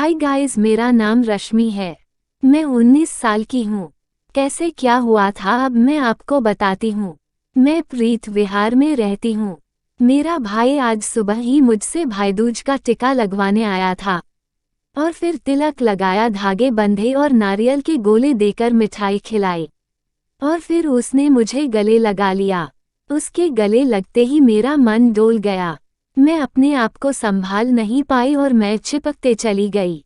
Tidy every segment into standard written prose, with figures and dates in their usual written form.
Hi guys, मेरा नाम रश्मि है। मैं 19 साल की हूँ। कैसे क्या हुआ था अब मैं आपको बताती हूँ। मैं प्रीत विहार में रहती हूँ। मेरा भाई आज सुबह ही मुझसे भाईदूज का टिका लगवाने आया था और फिर तिलक लगाया, धागे बंधे और नारियल के गोले देकर मिठाई खिलाई और फिर उसने मुझे गले लगा लिया। उसके गले लगते ही मेरा मन डोल गया। मैं अपने आप को संभाल नहीं पाई और मैं चिपकते चली गई।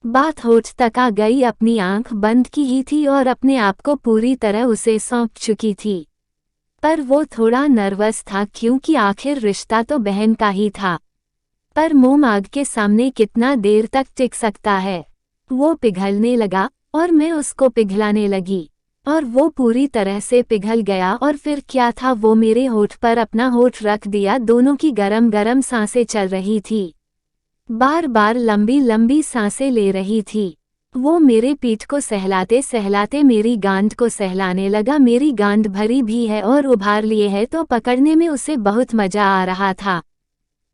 बात होठ तक आ गई, अपनी आंख बंद की ही थी और अपने आप को पूरी तरह उसे सौंप चुकी थी। पर वो थोड़ा नर्वस था क्योंकि आखिर रिश्ता तो बहन का ही था। पर मोम आग के सामने कितना देर तक टिक सकता है। वो पिघलने लगा और मैं उसको पिघलाने लगी और वो पूरी तरह से पिघल गया और फिर क्या था, वो मेरे होठ पर अपना होठ रख दिया। दोनों की गरम गरम सांसें चल रही थी, बार बार लंबी लंबी सांसें ले रही थी। वो मेरे पीठ को सहलाते सहलाते मेरी गांड को सहलाने लगा। मेरी गांड भरी भी है और उभार लिए है तो पकड़ने में उसे बहुत मजा आ रहा था।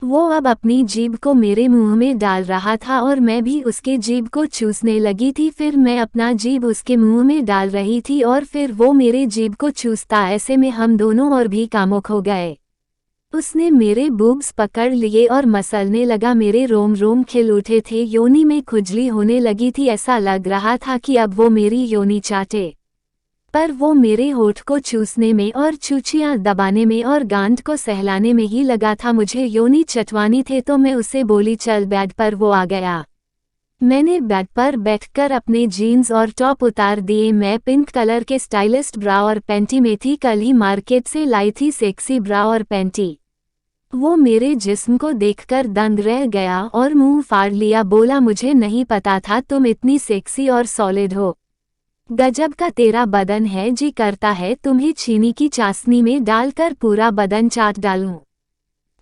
वो अब अपनी जीभ को मेरे मुंह में डाल रहा था और मैं भी उसके जीभ को चूसने लगी थी। फिर मैं अपना जीभ उसके मुंह में डाल रही थी और फिर वो मेरे जीभ को चूसता। ऐसे में हम दोनों और भी कामुक हो गए। उसने मेरे बूब्स पकड़ लिए और मसलने लगा। मेरे रोम रोम खिल उठे थे, योनि में खुजली होने लगी थी। ऐसा लग रहा था कि अब वो मेरी योनि चाटे। पर वो मेरे होठ को चूसने में और चूचियां दबाने में और गांड को सहलाने में ही लगा था। मुझे योनि चटवानी थे तो मैं उसे बोली चल बेड पर। वो आ गया। मैंने बेड पर बैठकर अपने जीन्स और टॉप उतार दिए। मैं पिंक कलर के स्टाइलिस्ट ब्रा और पैंटी में थी, कल ही मार्केट से लाई थी सेक्सी ब्रा और पैंटी। वो मेरे जिस्म को देखकर दंग रह गया और मुंह फाड़ लिया। बोला मुझे नहीं पता था तुम इतनी सेक्सी और सॉलिड हो। गजब का तेरा बदन है, जी करता है तुम्हें चीनी की चाशनी में डालकर पूरा बदन चाट डालूं।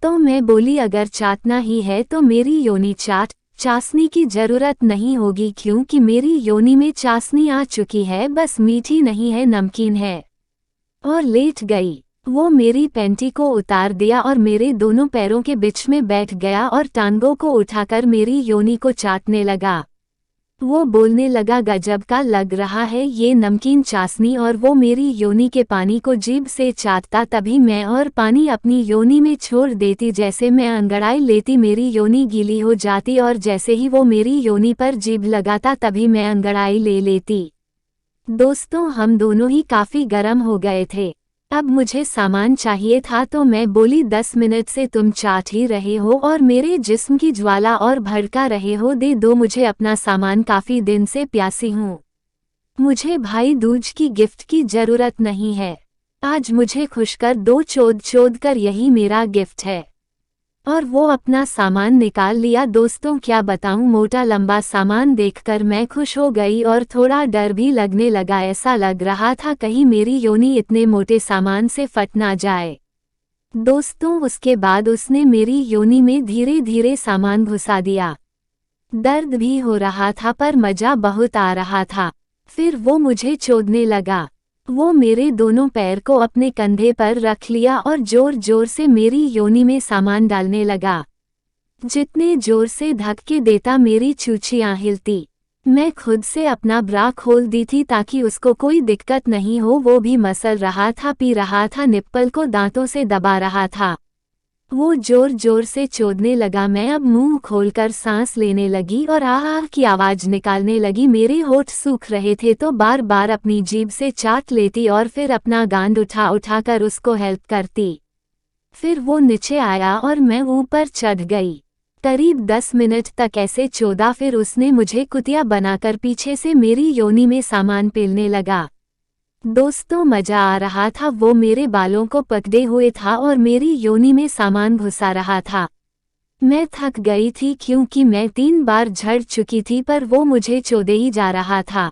तो मैं बोली अगर चाटना ही है तो मेरी योनि चाट, चाशनी की जरूरत नहीं होगी क्योंकि मेरी योनि में चाशनी आ चुकी है, बस मीठी नहीं है नमकीन है। और लेट गई। वो मेरी पैंटी को उतार दिया और मेरे दोनों पैरों के बीच में बैठ गया और टांगों को उठाकर मेरी योनि को चाटने लगा। वो बोलने लगा गजब का लग रहा है ये नमकीन चाशनी, और वो मेरी योनि के पानी को जीभ से चाटता। तभी मैं और पानी अपनी योनि में छोड़ देती। जैसे मैं अंगड़ाई लेती मेरी योनि गीली हो जाती और जैसे ही वो मेरी योनि पर जीभ लगाता तभी मैं अंगड़ाई ले लेती। दोस्तों, हम दोनों ही काफी गर्म हो गए थे। अब मुझे सामान चाहिए था तो मैं बोली 10 मिनट से तुम चाट ही रहे हो और मेरे जिस्म की ज्वाला और भड़का रहे हो, दे दो मुझे अपना सामान, काफी दिन से प्यासी हूँ। मुझे भाई दूज की गिफ्ट की जरूरत नहीं है, आज मुझे खुश कर दो, चोद चोद कर यही मेरा गिफ्ट है। और वो अपना सामान निकाल लिया। दोस्तों क्या बताऊं, मोटा लंबा सामान देखकर मैं खुश हो गई और थोड़ा डर भी लगने लगा। ऐसा लग रहा था कहीं मेरी योनि इतने मोटे सामान से फट ना जाए। दोस्तों उसके बाद उसने मेरी योनि में धीरे धीरे सामान घुसा दिया। दर्द भी हो रहा था पर मजा बहुत आ रहा था। फिर वो मुझे चोदने लगा। वो मेरे दोनों पैर को अपने कंधे पर रख लिया और जोर जोर से मेरी योनि में सामान डालने लगा। जितने जोर से धक्के देता मेरी चूचियां हिलती। मैं खुद से अपना ब्रा खोल दी थी ताकि उसको कोई दिक्कत नहीं हो। वो भी मसल रहा था, पी रहा था, निप्पल को दांतों से दबा रहा था। वो जोर जोर से चोदने लगा। मैं अब मुंह खोलकर सांस लेने लगी और आह आह की आवाज निकालने लगी। मेरे होठ सूख रहे थे तो बार बार अपनी जीभ से चाट लेती और फिर अपना गांड उठा उठाकर उसको हेल्प करती। फिर वो नीचे आया और मैं ऊपर चढ़ गई। करीब 10 मिनट तक ऐसे चोदा। फिर उसने मुझे कुतिया बनाकर पीछे से मेरी योनि में सामान पेलने लगा। दोस्तों मजा आ रहा था। वो मेरे बालों को पकड़े हुए था और मेरी योनि में सामान घुसा रहा था। मैं थक गई थी क्योंकि मैं 3 बार झड़ चुकी थी पर वो मुझे चोदे ही जा रहा था।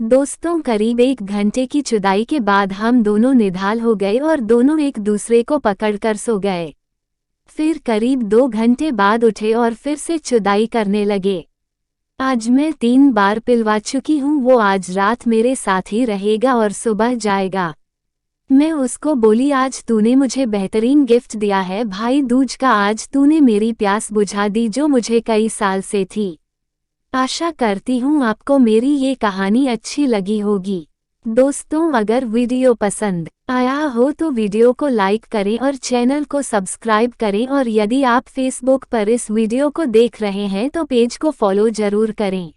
दोस्तों करीब 1 घंटे की चुदाई के बाद हम दोनों निढाल हो गए और दोनों एक दूसरे को पकड़कर सो गए। फिर करीब 2 घंटे बाद उठे और फिर से चुदाई करने लगे। आज मैं 3 बार पिलवा चुकी हूँ। वो आज रात मेरे साथ ही रहेगा और सुबह जाएगा। मैं उसको बोली आज तूने मुझे बेहतरीन गिफ्ट दिया है भाई दूज का, आज तूने मेरी प्यास बुझा दी जो मुझे कई साल से थी। आशा करती हूँ आपको मेरी ये कहानी अच्छी लगी होगी। दोस्तों, अगर वीडियो पसंद आया हो तो वीडियो को लाइक करें और चैनल को सब्सक्राइब करें, और यदि आप फेसबुक पर इस वीडियो को देख रहे हैं तो पेज को फॉलो जरूर करें।